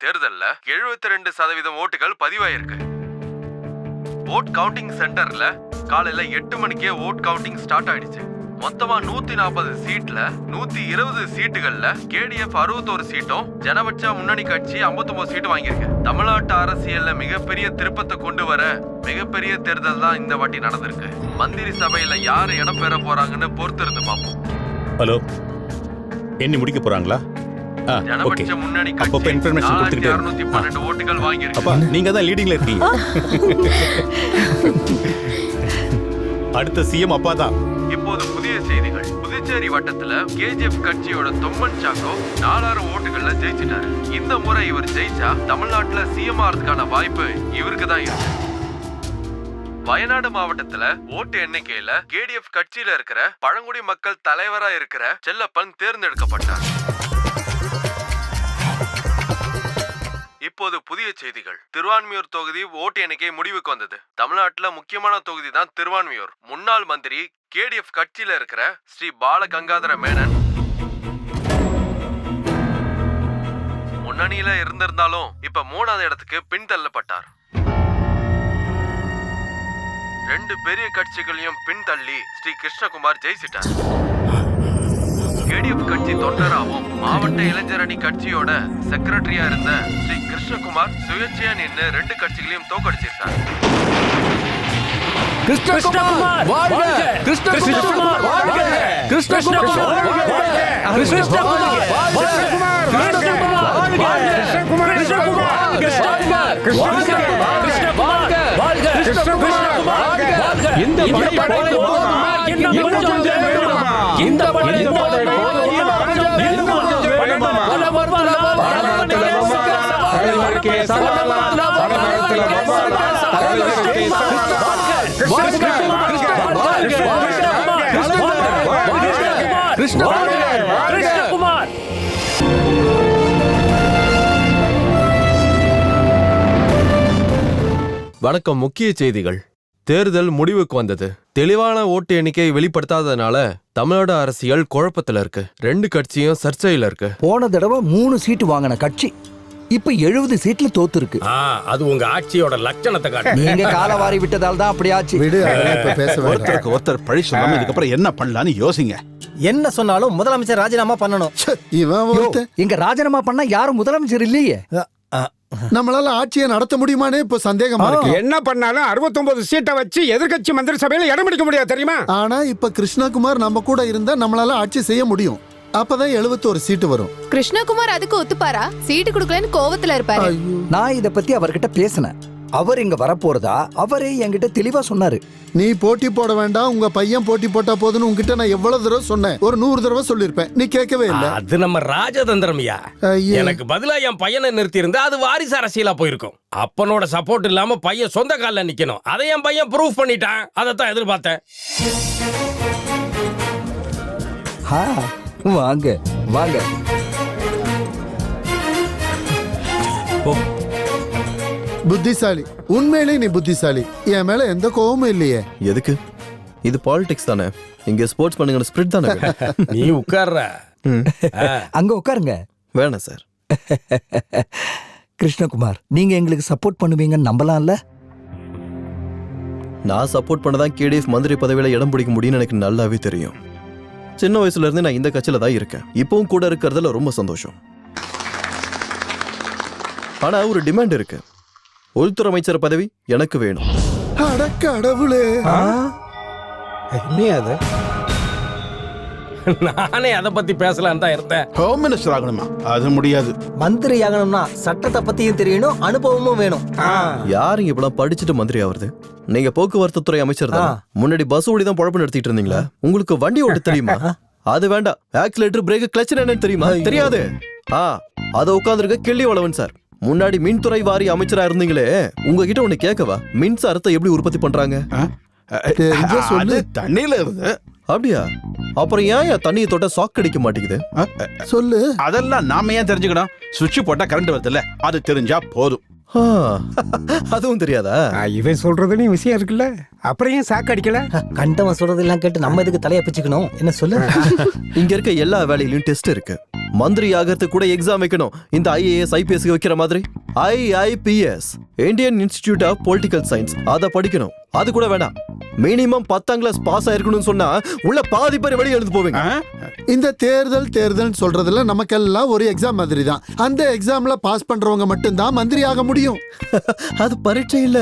தேர்தல்ல 72% ஓட்டுகள் பதிவாயிருக்கு. Vote counting சென்டர்ல காலையில 8 மணிக்கே ஓட் கவுண்டிங் ஸ்டார்ட் ஆயிடுச்சு. மொத்தமா 140 சீட்ல 120 சீட்டுகள்ல KDF 61 சீட்டும், ஜனபட்ச முன்னணி கட்சி 59 சீட்டு வாங்கியிருக்கு. தமிழ்நாட்டு அரசியல்ல மிகப்பெரிய திருப்பத்தை கொண்டு வர மிகப்பெரிய தேர்தல் தான் இந்த வாட்டி நடந்திருக்கு. மந்திரி சபையில யாரு இடம் பெற போறாங்கன்னு பொறுத்திருந்து பார்ப்போம். ஹலோ, எண்ணி முடிக்க போறாங்களா? ஜனபட்ச முன்னணி கட்சி 4612 ஓட்டுகள் வாங்கியிருக்கு. அப்பா, நீங்க தான் லீடிங்ல இருக்கீங்க. அடுத்த சிஎம் அப்பா தான். இப்போது புதிய செய்திகள். புதுச்சேரி வட்டத்துல KGF கட்சியோட தொம்மன் சாக்கோ 4000 ஓட்டுகள்ல ஜெயிச்சிட்டாரு. இந்த முறை இவர் ஜெயிச்சா தமிழ்நாட்டுல சிஎம் ஆறதுக்கான வாய்ப்பு இவருக்கு தான் இருக்கு. வயநாடு மாவட்டத்துல ஓட்டு எண்ணிக்கையில KDF கட்சியில இருக்கிற பழங்குடி மக்கள் தலைவரா இருக்கிற செல்லப்பன் தேர்ந்தெடுக்கப்பட்டார். இப்போது புதிய செய்திகள். திருவான்மியூர் தொகுதி ஓட்டு எண்ணிக்கை முடிவுக்கு வந்தது. தமிழ்நாட்டுல முக்கியமான தொகுதி தான் திருவான்மியூர். முன்னாள் மந்திரி KDF கட்சியில இருக்கிற ஸ்ரீ பால கங்காதர மேனன் முன்னணியில இருந்திருந்தாலும் இப்ப 3வது இடத்துக்கு பின்தள்ளப்பட்டார். 2 பெரிய கட்சிகளையும் பின்தள்ளி ஸ்ரீ கிருஷ்ணகுமார் ஜெயிச்சிட்டார். KDF கட்சி தொண்டராகவும் மாவட்ட இளைஞரணி கட்சியோட செக்ரட்டரியா இருந்த ஸ்ரீ கிருஷ்ணகுமார் சுயேட்சையா நின்று 2 கட்சிகளையும் தோக்கடிச்சிருக்கார். கிருஷ்ணகுமார் வாழ்க! கிருஷ்ணகுமார் வாழ்க! கிருஷ்ணகுமார் வாழ்க! கிருஷ்ணகுமார் வாழ்க! கிருஷ்ணகுமார் வாழ்க! கிருஷ்ணகுமார் வாழ்க! கிருஷ்ணகுமார் வாழ்க! இந்த படை போதுமா? இந்த படை போதுமா? கிருஷ்ணகுமார் வணக்கம். முக்கிய செய்திகள். தேர்தல் முடிவுக்கு வந்தது. தெளிவான ஓட்டு எண்ணிக்கை வெளிப்படுத்தாதனால தமிழ்நாடு அரசியல் குழப்பத்துல இருக்கு. 2 கட்சியும் சர்ச்சையில இருக்கு. போன தடவை 3 சீட்டு வாங்கின கட்சி இப்ப 70 சீட்ல தோத்து இருக்கு. அது உங்க ஆட்சியோட லட்சணத்தை காட்டு. நீங்க காலவாரி விட்டதால் தான் அப்படி ஆச்சு. ஒருத்தருக்கு ஒருத்தர் பழி சொல்லாம இதுக்கப்புறம் என்ன பண்ணலான்னு யோசிங்க. என்ன சொன்னாலும் முதலமைச்சர் ராஜினாமா பண்ணணும். இங்க ராஜினாமா பண்ணா யாரும் முதலமைச்சர் இல்லையே. நம்மளால ஆட்சியை நடத்த முடியுமானே இப்ப சந்தேகமா இருக்கு. என்ன பண்ணாலும் 69 சீட்டை வச்சு எதிர்க்கட்சி மந்திரி சபையில இடம் பிடிக்க முடியாது தெரியுமா? ஆனா இப்ப கிருஷ்ணகுமார் நம்ம கூட இருந்தா நம்மளால ஆட்சி செய்ய முடியும். அப்பதான் 71 சீட்டு வரும். கிருஷ்ணகுமார் அதுக்கு ஒத்துப்பாரா? சீட்டு கொடுக்கலன்னு கோவத்துல இருப்பாரு. நான் இத பத்தி அவர்கிட்ட பேசினேன். அவர் இங்க வரப்போறதா அவரே என்கிட்ட தெளிவா சொன்னாரு. நீ போட்டி போட வேண்டாம், உங்க பையன் போட்டி போட்டா போதுன்னு உங்ககிட்ட நான் எவ்வளவு தடவை சொன்னேன்? ஒரு 100 தடவை சொல்லிருப்பேன், நீ கேட்கவே இல்ல. அது நம்ம ராஜதந்திரம்யா. எனக்கு பதிலா என் பையனை நிறுத்தி இருந்தா அது வாரிசு அரசியலா போயிருக்கும். அப்பனோட சப்போர்ட் இல்லாம பையன் சொந்த கால்ல நிக்கணும். அதை என் பையன் ப்ரூவ் பண்ணிட்டான். அதைத்தான் எதிர்பார்த்தேன். வாங்க வாங்க. புத்திசாலி, உண்மையிலே நீ புத்திசாலி. என் மேல எந்த கோவமும் இல்லையே. எதுக்கு? இது பாலிடிக்ஸ் தானே. இங்க ஸ்போர்ட்ஸ் பண்ணுங்க ஸ்பிரிட் தானே. நீ உட்கார்ற. அங்க உட்காருங்க. வேணாம் சார். கிருஷ்ணகுமார், நீங்க எங்களுக்கு சப்போர்ட் பண்ணுவீங்கன்னு நம்பலாம்ல? நான் சப்போர்ட் பண்ணதான் KDF மந்திரி பதவியில இடம் பிடிக்க முடியும்னு எனக்கு நல்லாவே தெரியும். சின்ன வயசுல இருந்து நான் இந்த கட்சியில தான் இருக்கேன். இப்பவும் கூட இருக்கிறதுல ரொம்ப சந்தோஷம். ஆனா ஒரு டிமாண்ட் இருக்கு. உள்துறை அமைச்சர் பதவி எனக்கு வேணும். அட கடவுளே! நானே அதை பத்தி பேசலாம் தான் இருந்தேன். ஹோம் மினிஸ்டர் ஆகணுமா? அது முடியாது. மந்திரி ஆகணும்னா சட்டத்தை பத்தியும் தெரியணும், அனுபவமும் வேணும். யாருங்க இப்பெல்லாம் படிச்சுட்டு மந்திரி ஆவறது? நீங்க போக்குவரத்து துறை அமைச்சர் தான். முன்னாடி பஸ் ஓடி தான் பொழப்பு நடத்திட்டு இருந்தீங்களா? உங்களுக்கு வண்டி ஓட்ட தெரியுமா? அது வேண்டாம். ஆக்சிலேட்டர், பிரேக், கிளட்ச் என்னன்னு தெரியுமா? தெரியாது. அத உட்கார்ந்திருக்க கிள்ளி வளவன் சார். முன்னாடி மின்துறை வாரி அமைச்சரா இருந்தீங்களே, உங்ககிட்ட ஒண்ணு கேட்கவா? மின்சாரத்தை எப்படி உற்பத்தி பண்றாங்க? சொல்லு. தண்ணியில இருந்து. அப்படியா? அப்புறம் ஏன் தண்ணியை தொட்ட சாக் அடிக்க மாட்டேங்குது? சொல்லு. அதெல்லாம் நாம ஏன் தெரிஞ்சுக்கணும்? சுவிட்ச் போட்டா கரண்ட் வருது இல்ல, அது தெரிஞ்சா போதும். அதுவும் தெரியாதா? இவன் சொல்றதுலயும் விஷயம் இருக்குல்ல, அப்புறம் ஏன் சாக்கு அடிக்கல? கண்டவன் சொல்றதெல்லாம் கேட்டு நம்ம இதுக்கு தலைய பிச்சுக்கணும். என்ன சொல்லு? இங்க இருக்க எல்லா வேலையிலயும் டெஸ்ட் இருக்கு. மந்திரி ஆகிறதுக்கு கூட எக்ஸாம் வைக்கணும். இந்த IAS IPS வைக்கிற மாதிரி IIPS Indian Institute of Political Science அதை படிக்கணும். அது கூட வேணாம், மினிமம் 10ஆம் கிளாஸ் பாஸ் ஆயிருக்கணும்னு சொன்னா உள்ள பாதி பேர் வெளியே எழுந்து போவீங்க. இந்த தேர்தல் சொல்றதுல நமக்கெல்லாம் ஒரு எக்ஸாம் மாதிரி தான். அந்த எக்ஸாம்ல பாஸ் பண்றவங்க மட்டும்தான் மந்திரி ஆக முடியும். அது பரீட்சை இல்ல,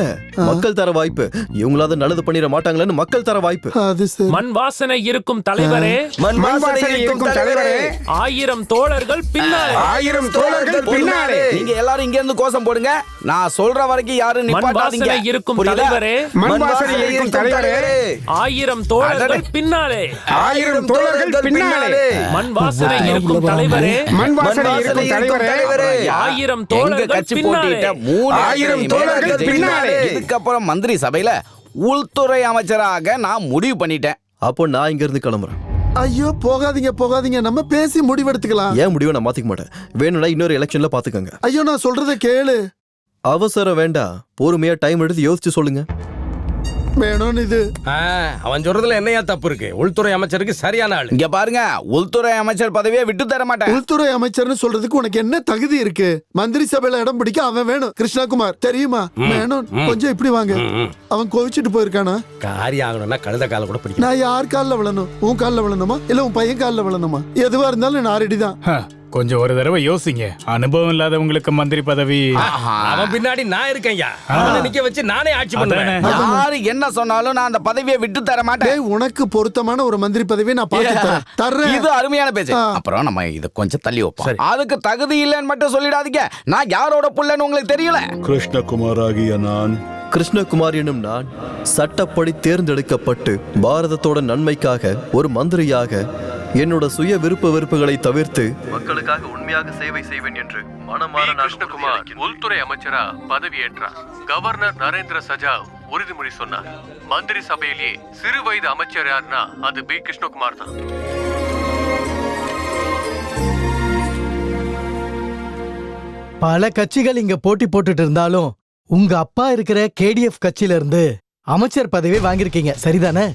மக்கள் தர வாய்ப்பு. இவங்களாவது நல்லது பண்ணிட மாட்டாங்களேன்னு மக்கள் தர வாய்ப்பு. அது சரி. மண் வாசனை இருக்கும் தலைவரே, மண் வாசனை இருக்கும் தலைவரே, 1000 தோழர்கள் பின்னாலே, 1000 தோழர்கள் பின்னாலே. நீங்க எல்லாரும் இங்க இருந்து கோஷம் போடுங்க. நான் சொல்ற வரைக்கும் யாரும் மண் நிப்பாட்டாதீங்க. வாசனை இருக்கும் புரியுதா? தலைவரே, மண் வாசனை இருக்கும் தலைவரே, 1000 தோழர்கள் பின்னாலே, 1000 தோழர்கள் பின்னாலே. மண் வாசனை இருக்கும் தலைவரே, மண் வாசனை இருக்கும் தலைவரே, 1000 எங்க தோழர்கள் கட்சி பின்னாலே. போட்டிட்ட 1000 தோழர்கள் பின்னாலே. இதுக்கப்புறம் மந்திரி சபையில உள்துறை அமைச்சராக நான் முடிவு பண்ணிட்டேன். அப்போ நான் இங்க இருந்து கிளம்புறேன். ஐயோ போகாதீங்க, நம்ம பேசி முடிவெடுத்துக்கலாம். ஏன் முடிவை நான் மாத்திக்க மாட்டேன். வேணும்னா இன்னொரு எலெக்ஷன்ல பாத்துக்கங்க. ஐயோ நான் சொல்றத கேளு. அவசரம் வேண்டாம், பொறுமையா டைம் எடுத்து யோசிச்சு சொல்லுங்க. வேணும்னு இது அவன் சொல்றதுல என்னையா தப்பு இருக்கு? உள்துறை அமைச்சருக்கு சரியான ஆளு. இங்க பாருங்க, உள்துறை அமைச்சர் பதவியை விட்டு தர மாட்டேன். உள்துறை அமைச்சர்னு சொல்றதுக்கு உனக்கு என்ன தகுதி இருக்கு? மந்திரி சபையில இடம் பிடிக்க அவன் வேணும். கிருஷ்ணகுமார் தெரியுமா? வேணும். கொஞ்சம் இப்படி வாங்க. அவன் கோவிச்சிட்டு போயிருக்கானா? காரியம் ஆகணும்னா கழுத கால கூட பிடிக்கும். நான் யார் காலில் விழணும்? உன் காலில் விழணுமா இல்ல உன் பையன் காலில் விழணுமா? எதுவா இருந்தாலும் நான் ரெடி தான். கொஞ்சம் ஒரு தடவை யோசிங்க. அனுபவம் இல்லாதவங்களுக்கு மந்திரி பதவி. அவன் பின்னாடி நான் இருக்கேன்யா. அவனை நிக்க வச்சு நானே ஆட்சி பண்ணுவேன். யாரு என்ன சொன்னாலும் நான் அந்த பதவியை விட்டு தர மாட்டேன். டேய், உனக்கு பொருத்தமான ஒரு மந்திரி பதவியை நான் பார்த்து தர்றேன். இது அருமையான பேச்சு. அப்புறம் நம்ம இத கொஞ்சம் தள்ளி வைப்போம். அதுக்கு தகுதி இல்லைன்னு மட்டும் சொல்லிடாதீங்க. நான் யாரோட புள்ளன்னு உங்களுக்கு தெரியல. கிருஷ்ணகுமார் ஆகிய நான், கிருஷ்ணகுமார் எனும் நான் சட்டப்படி தேர்ந்தெடுக்கப்பட்டு பாரதத்தோட நன்மைக்காக ஒரு மந்திரியாக என்னோட சுய விருப்ப வெறுப்புகளை தவிர்த்து மக்களுக்காக உண்மையாக சேவை செய்வேன் என்று மனமாற கிருஷ்ணகுமார் உள்துறை அமைச்சரா பதவியேற்றார். கவர்னர் நரேந்திர சஜாவ் உறுதிமொழி சொன்னார். மந்திரி சபையிலேயே சிறு வயது அமைச்சர் யாருன்னா அது பி கிருஷ்ணகுமார் தான். பல கட்சிகள் இங்க போட்டி போட்டுட்டு இருந்தாலும் உங்க அப்பா இருக்கிற KDF கட்சியில இருந்து அமைச்சர் பதவி வாங்கியிருக்கீங்க, சரிதானே?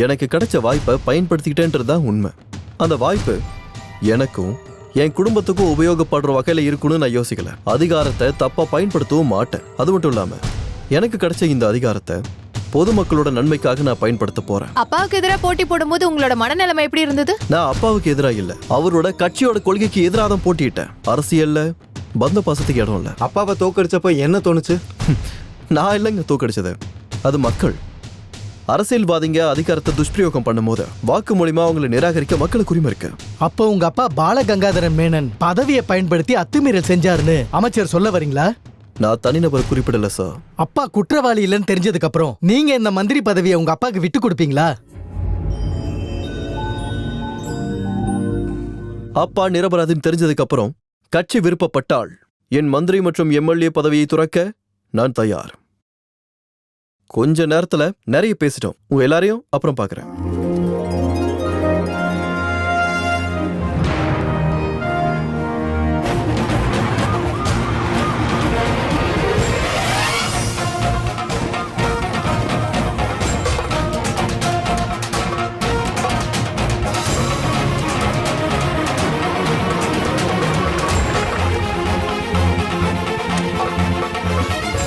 எனக்கு கிடைச்ச வாய்ப்பை பயன்படுத்திக்கிட்டேன்றது தான் உண்மை. அந்த வாய்ப்பு எனக்கும் என் குடும்பத்துக்கும் உபயோகப்படுற வகையில இருக்குன்னு நான் யோசிக்கல. அதிகாரத்தை தப்பா பயன்படுத்தவும் மாட்டேன். அது மட்டும் இல்லாம எனக்கு கிடைச்ச இந்த அதிகாரத்தை பொதுமக்களோட நன்மைக்காக நான் பயன்படுத்த போறேன். அப்பாவுக்கு எதிராக போட்டி போடும்போது உங்களோட மனநிலைமை எப்படி இருந்தது? நான் அப்பாவுக்கு எதிராக இல்ல, அவரோட கட்சியோட கொள்கைக்கு எதிராக தான் போட்டியிட்டேன். அரசியல்ல பந்த பாசத்துக்கு இடம் இல்ல. அப்பாவை தோக்கடிச்சப்ப என்ன தோணுச்சு? நான் இல்லைங்க தோக்கடிச்சது, அது மக்கள். அரசியல்வாதிங்க அதிகாரத்தை துஷ்பிரயோகம் பண்ணும்போது வாக்கு மூலியமா அவங்களை நிராகரிக்க மக்களுக்கு உரிமை இருக்கு. அப்போ உங்க அப்பா பாலகங்காதரன் மேனன் பதவியை பயன்படுத்தி அத்துமீறல் செஞ்சாருன்னு அமைச்சர் சொல்ல வரீங்களா? நான் தனிநபர் குறிப்பிடல சார். அப்பா குற்றவாளி இல்லைன்னு தெரிஞ்சதுக்கு அப்புறம் நீங்க இந்த மந்திரி பதவியை உங்க அப்பாக்கு விட்டு கொடுப்பீங்களா? அப்பா நிரபராதின்னு தெரிஞ்சதுக்கு அப்புறம் கட்சி விருப்பப்பட்டால் என் மந்திரி மற்றும் MLA பதவியை துறக்க நான் தயார். கொஞ்ச நேரத்துல நிறைய பேசிட்டோம். உங்க எல்லாரையும் அப்புறம் பாக்குறேன்.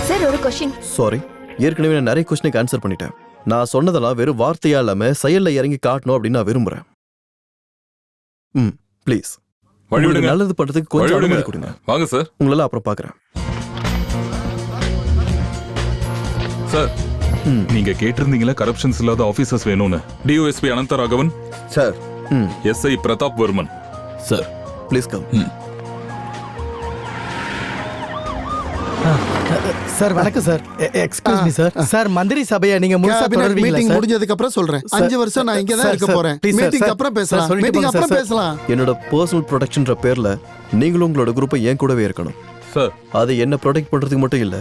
சார், ஒரு क्वेश्चन. சாரி, ஏற்கனவே நான் நிறைய கொஸ்டினுக்கு ஆன்சர் பண்ணிட்டேன். நான் சொன்னதெல்லாம் வெறும் வார்த்தையா இல்லாம செயல்ல இறங்கி காட்டணும் அப்படின்னு நான் விரும்புறேன். ப்ளீஸ் நல்லது பண்றதுக்கு கொஞ்சம் அனுமதி கொடுங்க. வாங்க சார். உங்களெல்லாம் அப்புறம் பாக்குறேன். சார், நீங்க கேட்டிருந்தீங்களா கரப்ஷன்ஸ் இல்லாத ஆபீசர்ஸ் வேணும்னு. DOSP Anantharaghavan sir. SI Prathap Varman sir, please come. Sir வணக்கம் sir. Excuse me sir. Sir மந்திரி சபையை நீங்க முழுசா தொடர்வீங்களா மீட்டிங் சார்? முடிஞ்சதுக்கு அப்புறம் சொல்றேன். 5 வருஷம் நான் இங்க தான் இருக்க போறேன். மீட்டிங் அப்புறம் பேசலாம். மீட்டிங் அப்புறம் பேசலாம். என்னோட பர்சனல் ப்ரொடெக்ஷன்ற பேர்ல நீங்களும் உங்களோட குரூப்பை என் கூடவே இருக்கணும் சார். அது என்ன ப்ரொடெக்ட் பண்றதுக்கு மட்டும் இல்ல,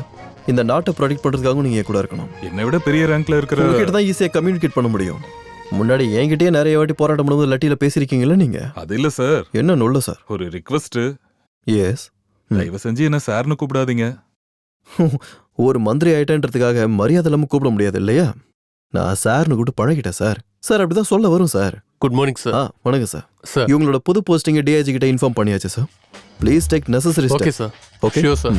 இந்த நாட்டை ப்ரொடெக்ட் பண்றதுக்காகவும் நீங்க என் கூட இருக்கணும். என்னை விட பெரிய ரேங்க்ல இருக்கிற உங்ககிட்ட தான் ஈஸியா கம்யூனிகேட் பண்ண முடியும். முன்னாடி என்கிட்டயே நிறைய வாட்டி போராட்டம் பண்ணும்போது லட்டியில பேசிருக்கீங்களா நீங்க? அது இல்ல சார். என்ன நொல்ல சார்? ஒரு ரிக்வெஸ்ட். எஸ். தயவு செஞ்சு என்ன சார்னு கூப்பிடாதீங்க. ஒரு மந்திரி ஆயிட்டேன்றதுக்காக மரியாதை இல்லாம கூப்பிட முடியாது இல்லையா? நான் சார்னு கூப்பிட்டு பழகிட்டேன் சார். சார் அப்படிதான் சொல்ல வரும் சார். Good morning sir. வணக்கம் சார். சார். இவங்களோட புது போஸ்டிங் டிஐஜி கிட்ட இன்ஃபார்ம் பண்ணியாச்சு sir. Please take necessary okay sir. Okay sure sir.